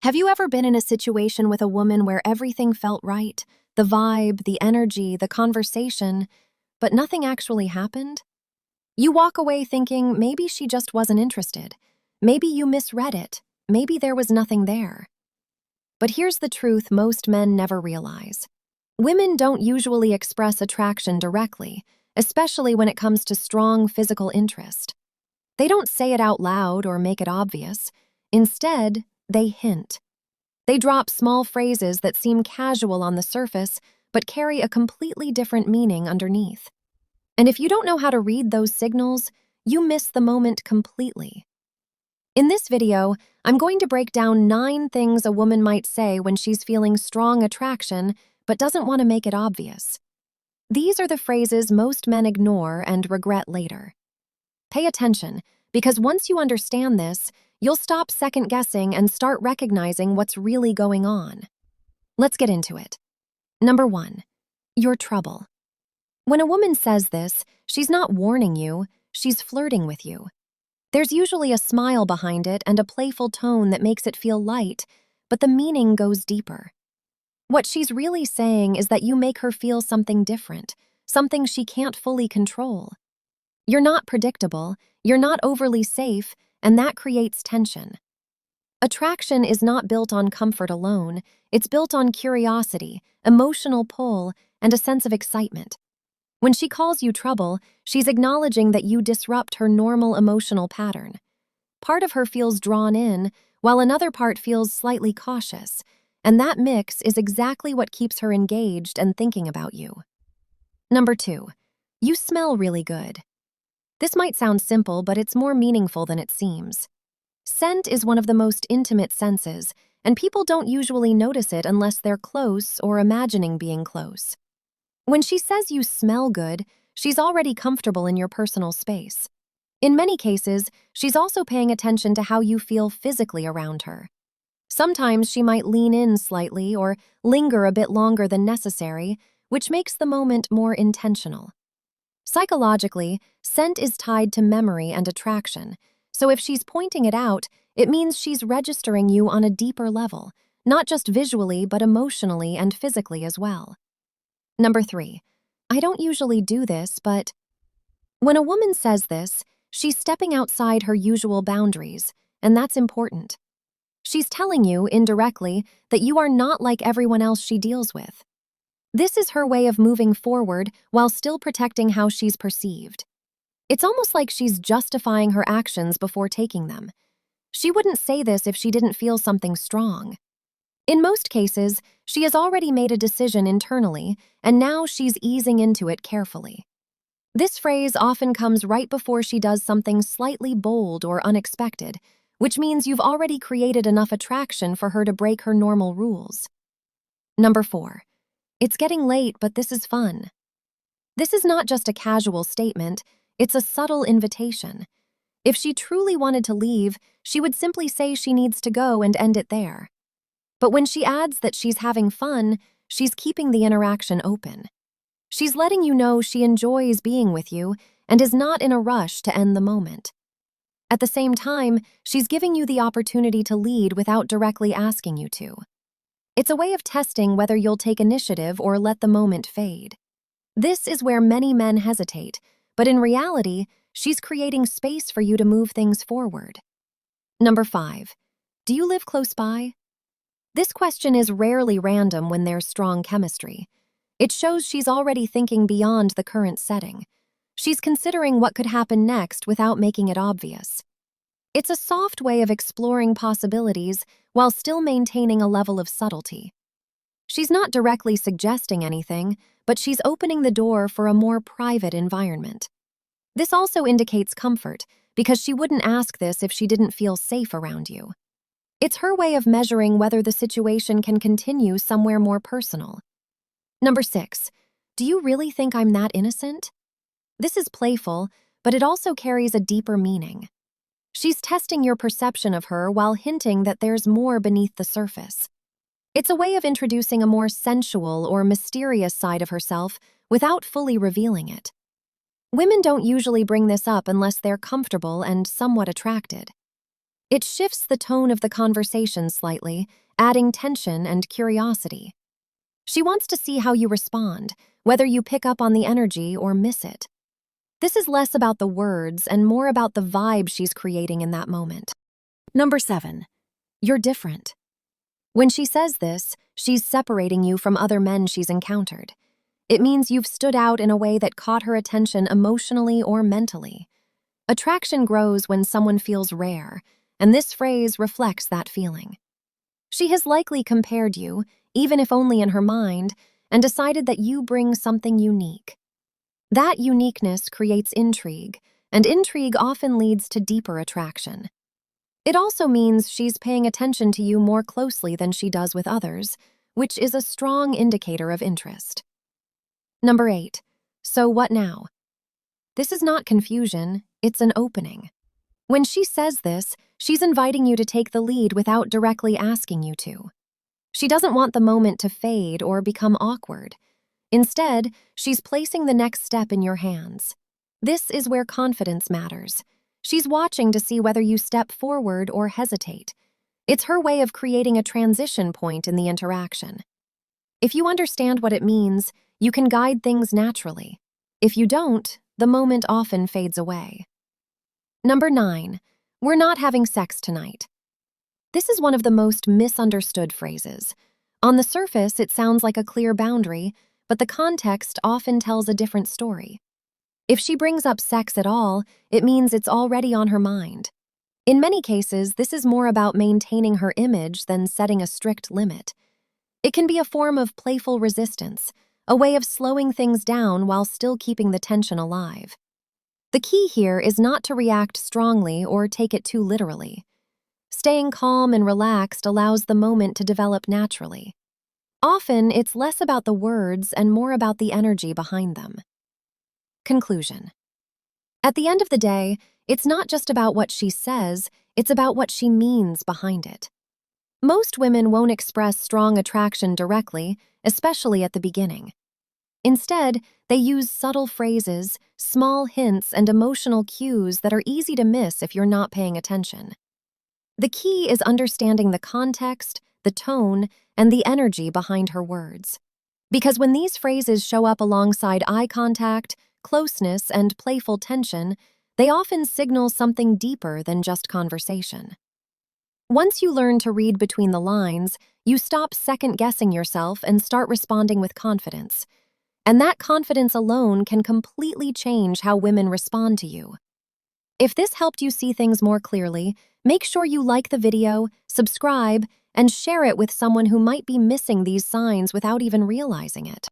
Have you ever been in a situation with a woman where everything felt right? The vibe, the energy, the conversation, but nothing actually happened? You walk away thinking maybe she just wasn't interested. Maybe you misread it. Maybe there was nothing there. But here's the truth most men never realize. Women don't usually express attraction directly, especially when it comes to strong physical interest. They don't say it out loud or make it obvious. Instead, they hint. They drop small phrases that seem casual on the surface, but carry a completely different meaning underneath. And if you don't know how to read those signals, you miss the moment completely. In this video, I'm going to break down 9 things a woman might say when she's feeling strong attraction but doesn't want to make it obvious. These are the phrases most men ignore and regret later. Pay attention, because once you understand this, you'll stop second-guessing and start recognizing what's really going on. Let's get into it. Number 1. You're trouble. When a woman says this, she's not warning you, she's flirting with you. There's usually a smile behind it and a playful tone that makes it feel light, but the meaning goes deeper. What she's really saying is that you make her feel something different, something she can't fully control. You're not predictable, you're not overly safe, and that creates tension. Attraction is not built on comfort alone, it's built on curiosity, emotional pull, and a sense of excitement. When she calls you trouble, she's acknowledging that you disrupt her normal emotional pattern. Part of her feels drawn in, while another part feels slightly cautious, and that mix is exactly what keeps her engaged and thinking about you. Number 2. You smell really good. This might sound simple, but it's more meaningful than it seems. Scent is one of the most intimate senses, and people don't usually notice it unless they're close or imagining being close. When she says you smell good, she's already comfortable in your personal space. In many cases, she's also paying attention to how you feel physically around her. Sometimes she might lean in slightly or linger a bit longer than necessary, which makes the moment more intentional. Psychologically, scent is tied to memory and attraction, so if she's pointing it out, it means she's registering you on a deeper level, not just visually but emotionally and physically as well. Number 3. I don't usually do this, but... When a woman says this, she's stepping outside her usual boundaries, and that's important. She's telling you, indirectly, that you are not like everyone else she deals with. This is her way of moving forward while still protecting how she's perceived. It's almost like she's justifying her actions before taking them. She wouldn't say this if she didn't feel something strong. In most cases, she has already made a decision internally, and now she's easing into it carefully. This phrase often comes right before she does something slightly bold or unexpected, which means you've already created enough attraction for her to break her normal rules. Number 4. It's getting late, but this is fun. This is not just a casual statement, it's a subtle invitation. If she truly wanted to leave, she would simply say she needs to go and end it there. But when she adds that she's having fun, she's keeping the interaction open. She's letting you know she enjoys being with you and is not in a rush to end the moment. At the same time, she's giving you the opportunity to lead without directly asking you to. It's a way of testing whether you'll take initiative or let the moment fade. This is where many men hesitate, but in reality, she's creating space for you to move things forward. Number 5. Do you live close by? This question is rarely random when there's strong chemistry. It shows she's already thinking beyond the current setting. She's considering what could happen next without making it obvious. It's a soft way of exploring possibilities while still maintaining a level of subtlety. She's not directly suggesting anything, but she's opening the door for a more private environment. This also indicates comfort, because she wouldn't ask this if she didn't feel safe around you. It's her way of measuring whether the situation can continue somewhere more personal. Number 6. Do you really think I'm that innocent? This is playful, but it also carries a deeper meaning. She's testing your perception of her while hinting that there's more beneath the surface. It's a way of introducing a more sensual or mysterious side of herself without fully revealing it. Women don't usually bring this up unless they're comfortable and somewhat attracted. It shifts the tone of the conversation slightly, adding tension and curiosity. She wants to see how you respond, whether you pick up on the energy or miss it. This is less about the words and more about the vibe she's creating in that moment. Number 7. You're different. When she says this, she's separating you from other men she's encountered. It means you've stood out in a way that caught her attention emotionally or mentally. Attraction grows when someone feels rare, and this phrase reflects that feeling. She has likely compared you, even if only in her mind, and decided that you bring something unique. That uniqueness creates intrigue, and intrigue often leads to deeper attraction. It also means she's paying attention to you more closely than she does with others, which is a strong indicator of interest. Number 8. So what now? This is not confusion, it's an opening. When she says this, she's inviting you to take the lead without directly asking you to. She doesn't want the moment to fade or become awkward. Instead, she's placing the next step in your hands. This is where confidence matters. She's watching to see whether you step forward or hesitate. It's her way of creating a transition point in the interaction. If you understand what it means, you can guide things naturally. If you don't, the moment often fades away. Number 9. We're not having sex tonight. This is one of the most misunderstood phrases. On the surface, it sounds like a clear boundary, but the context often tells a different story. If she brings up sex at all, it means it's already on her mind. In many cases, this is more about maintaining her image than setting a strict limit. It can be a form of playful resistance, a way of slowing things down while still keeping the tension alive. The key here is not to react strongly or take it too literally. Staying calm and relaxed allows the moment to develop naturally. Often, it's less about the words and more about the energy behind them. Conclusion. At the end of the day, it's not just about what she says, it's about what she means behind it. Most women won't express strong attraction directly, especially at the beginning. Instead, they use subtle phrases, small hints, and emotional cues that are easy to miss if you're not paying attention. The key is understanding the context, the tone, and the energy behind her words. Because when these phrases show up alongside eye contact, closeness, and playful tension, they often signal something deeper than just conversation. Once you learn to read between the lines, you stop second-guessing yourself and start responding with confidence. And that confidence alone can completely change how women respond to you. If this helped you see things more clearly, make sure you like the video, subscribe, and share it with someone who might be missing these signs without even realizing it.